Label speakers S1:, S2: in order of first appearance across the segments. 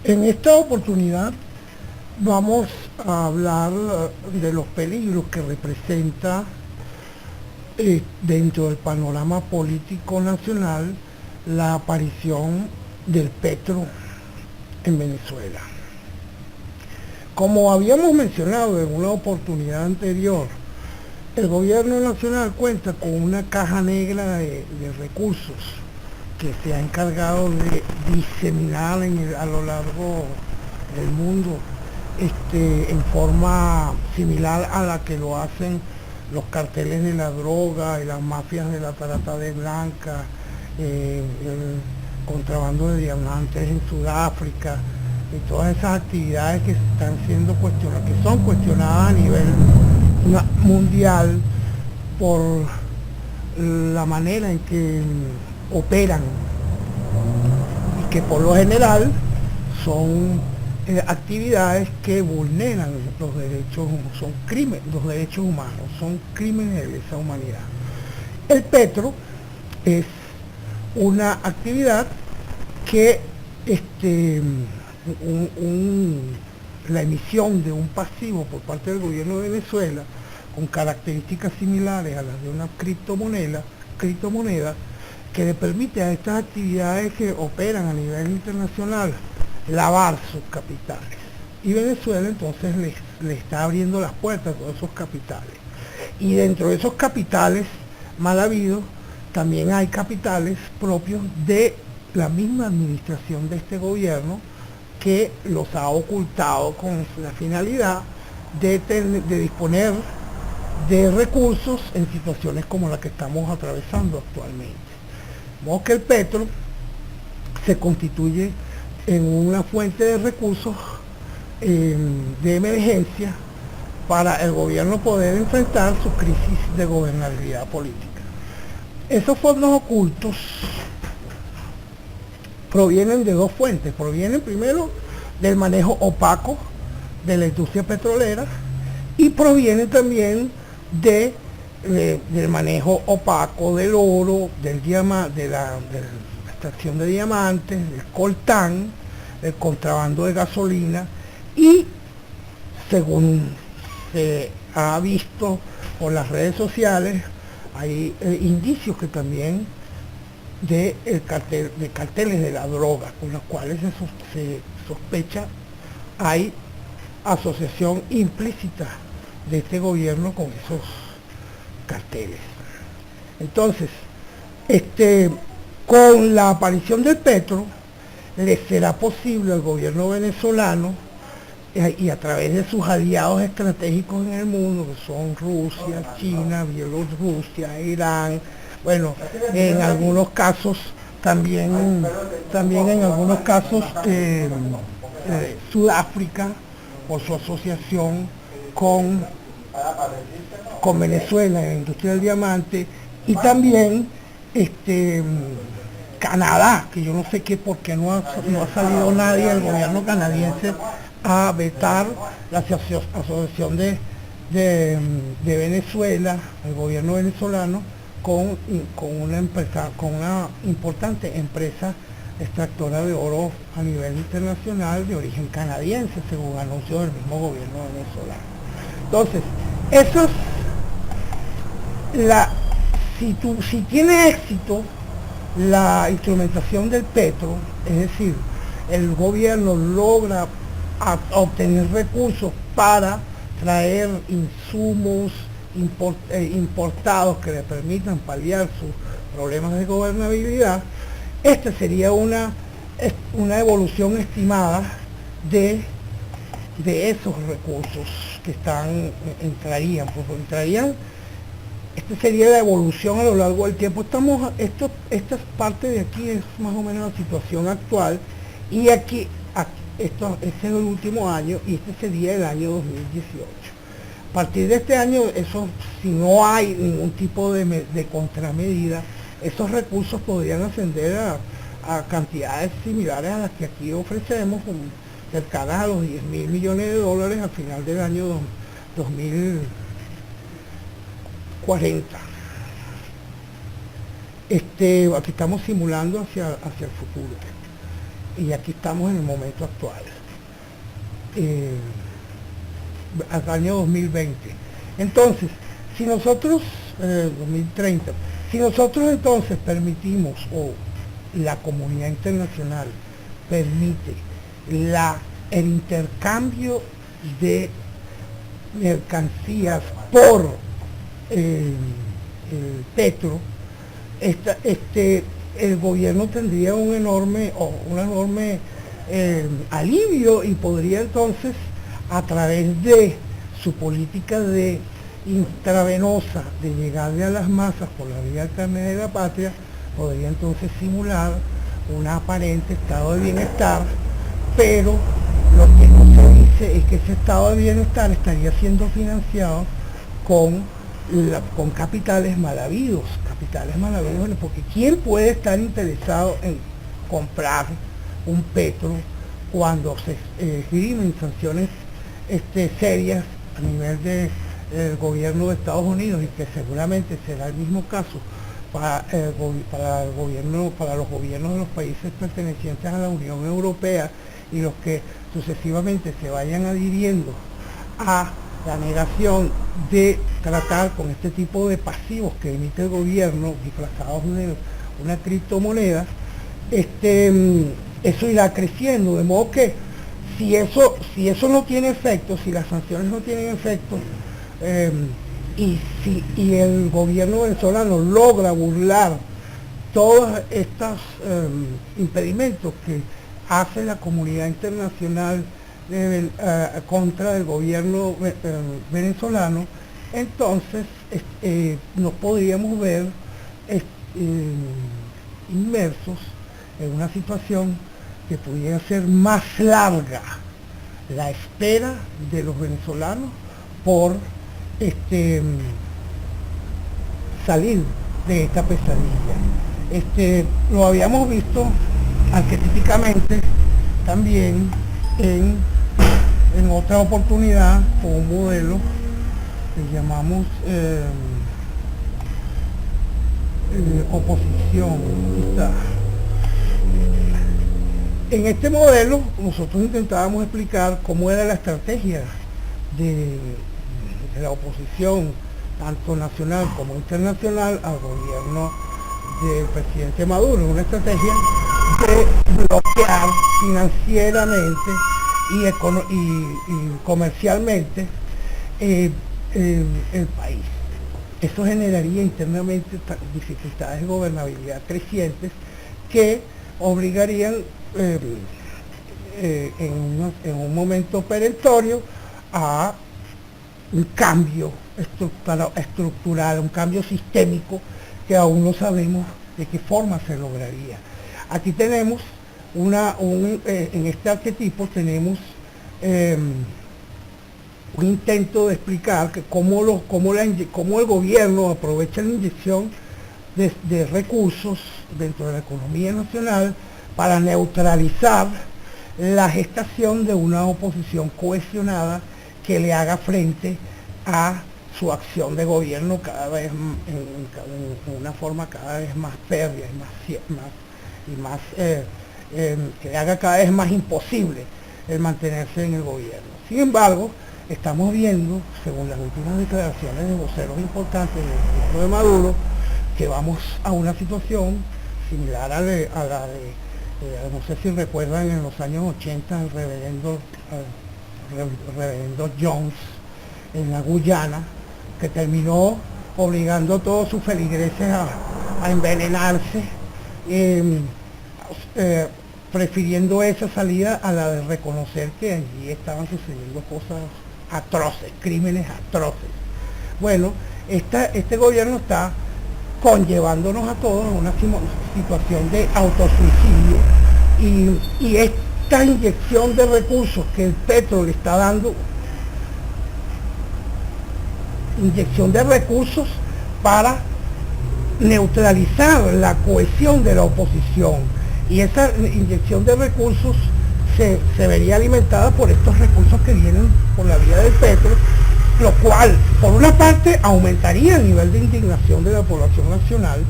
S1: En esta oportunidad vamos a hablar de los peligros que representa dentro del panorama político nacional la aparición del petro en Venezuela. Como habíamos mencionado en una oportunidad anterior, el gobierno nacional cuenta con una caja negra de recursos que se ha encargado de diseminar a lo largo del mundo en forma similar a la que lo hacen los carteles de la droga y las mafias de la trata de blancas, el contrabando de diamantes en Sudáfrica y todas esas actividades que están siendo cuestionadas, que son cuestionadas a nivel mundial por la manera en que operan y que por lo general son actividades que vulneran los derechos, los derechos humanos, son crímenes de lesa humanidad. El petro es una actividad que la emisión de un pasivo por parte del gobierno de Venezuela con características similares a las de una criptomoneda que le permite a estas actividades que operan a nivel internacional lavar sus capitales. Y Venezuela entonces le está abriendo las puertas a todos esos capitales. Y dentro de esos capitales mal habidos, también hay capitales propios de la misma administración de este gobierno que los ha ocultado con la finalidad de disponer de recursos en situaciones como la que estamos atravesando actualmente. De modo que el petro se constituye en una fuente de recursos de emergencia para el gobierno poder enfrentar su crisis de gobernabilidad política. Esos fondos ocultos provienen de dos fuentes. Provienen primero del manejo opaco de la industria petrolera y provienen también del manejo opaco del oro, de la extracción de diamantes, del coltán, el contrabando de gasolina y, según se ha visto por las redes sociales, hay indicios que también de carteles de la droga, con los cuales se sospecha hay asociación implícita de este gobierno con esos carteles. Entonces, con la aparición del petro, le será posible al gobierno venezolano y a través de sus aliados estratégicos en el mundo, que son Rusia, China, Bielorrusia, Irán, bueno, en algunos casos también en algunos casos Sudáfrica, por su asociación con Venezuela en la industria del diamante, y también Canadá, que yo no sé qué, porque no ha salido nadie del gobierno canadiense a vetar la asociación de Venezuela, el gobierno venezolano, con una importante empresa extractora de oro a nivel internacional de origen canadiense, según anuncios del mismo gobierno venezolano. Entonces, eso es si tiene éxito la instrumentación del petro, es decir, el gobierno logra obtener recursos para traer insumos importados que le permitan paliar sus problemas de gobernabilidad, esta sería una evolución estimada de esos recursos que entrarían. Esta sería la evolución a lo largo del tiempo. Esta parte de aquí es más o menos la situación actual, y este es el último año, y este sería el año 2018. A partir de este año, si no hay ningún tipo de contramedida, esos recursos podrían ascender a cantidades similares a las que aquí ofrecemos, cercanas a los 10.000 millones de dólares al final del año 2040. Aquí estamos simulando hacia el futuro. y aquí estamos en el momento actual, al año 2020. Entonces, si nosotros, 2030, si nosotros entonces permitimos, o la comunidad internacional permite el intercambio de mercancías por el petro, el gobierno tendría un enorme alivio, y podría entonces, a través de su política de intravenosa de llegarle a las masas por la vía del carnet de la patria, podría entonces simular un aparente estado de bienestar, pero lo que no se dice es que ese estado de bienestar estaría siendo financiado con capitales mal habidos, porque ¿quién puede estar interesado en comprar un petro cuando se esgrimen sanciones serias a nivel del gobierno de Estados Unidos, y que seguramente será el mismo caso para los gobiernos de los países pertenecientes a la Unión Europea, y los que sucesivamente se vayan adhiriendo a la negación de tratar con este tipo de pasivos que emite el gobierno disfrazados de una criptomoneda. Eso irá creciendo, de modo que si eso no tiene efecto, si las sanciones no tienen efecto, y el gobierno venezolano logra burlar todos estos impedimentos que hace la comunidad internacional contra el gobierno venezolano, entonces nos podríamos ver inmersos en una situación que pudiera ser más larga, la espera de los venezolanos por salir de esta pesadilla. Lo habíamos visto arquetípicamente también en otra oportunidad con un modelo que llamamos oposición. Quizá. En este modelo nosotros intentábamos explicar cómo era la estrategia de la oposición, tanto nacional como internacional, al gobierno del presidente Maduro, una estrategia de bloquear financieramente y comercialmente el país. Eso generaría internamente dificultades de gobernabilidad crecientes que obligarían en un momento perentorio a un cambio estructural, un cambio sistémico que aún no sabemos de qué forma se lograría. Aquí tenemos en este arquetipo tenemos un intento de explicar que cómo el gobierno aprovecha la inyección de recursos dentro de la economía nacional para neutralizar la gestación de una oposición cohesionada que le haga frente a su acción de gobierno cada vez en una forma cada vez más férrea que le haga cada vez más imposible el mantenerse en el gobierno. Sin embargo, estamos viendo, según las últimas declaraciones de voceros importantes del gobierno de Maduro, que vamos a una situación similar a la de no sé si recuerdan en los años 80 el reverendo Jones en la Guyana, que terminó obligando a todos sus feligreses a envenenarse, prefiriendo esa salida a la de reconocer que allí estaban sucediendo cosas atroces, crímenes atroces. Bueno, este gobierno está conllevándonos a todos a una situación de autosuicidio, y esta inyección de recursos que el petro le está dando, inyección de recursos para neutralizar la cohesión de la oposición, y esa inyección de recursos se vería alimentada por estos recursos que vienen por la vía del petro, lo cual por una parte aumentaría el nivel de indignación de la población nacional,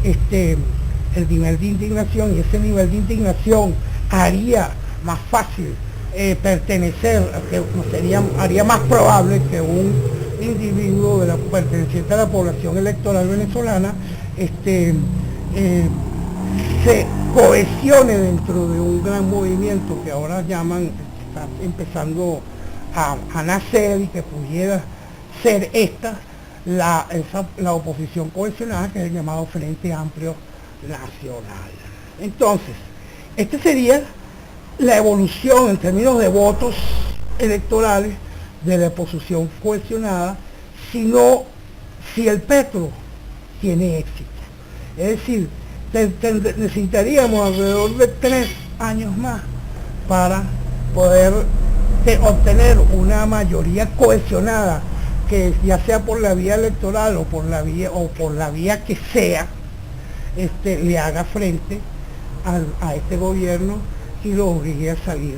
S1: el nivel de indignación, y ese nivel de indignación haría más fácil pertenecer, haría más probable que un individuo perteneciente a la población electoral venezolana se cohesione dentro de un gran movimiento que ahora llaman, está empezando a nacer, y que pudiera ser la oposición cohesionada, que es el llamado Frente Amplio Nacional. Entonces, este sería la evolución en términos de votos electorales de la oposición cohesionada, si el Petro tiene éxito. Es decir, necesitaríamos alrededor de 3 años más para poder obtener una mayoría cohesionada, que ya sea por la vía electoral o por la vía que sea, le haga frente a este gobierno y lo obligue a salir,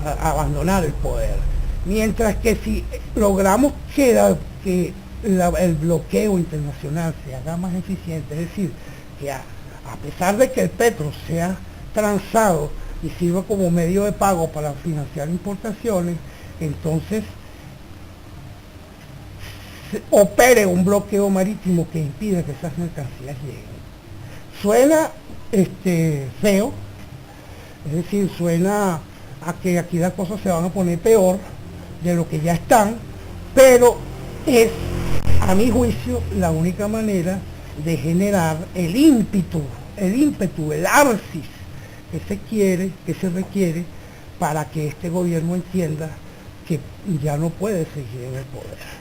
S1: a abandonar el poder. Mientras que si logramos que el bloqueo internacional se haga más eficiente, es decir, que a pesar de que el petro sea transado y sirva como medio de pago para financiar importaciones, entonces opere un bloqueo marítimo que impida que esas mercancías lleguen. Suena feo, es decir, suena a que aquí las cosas se van a poner peor de lo que ya están, pero es, a mi juicio, la única manera de generar el ímpetu, el arsis que se requiere para que este gobierno entienda que ya no puede seguir en el poder.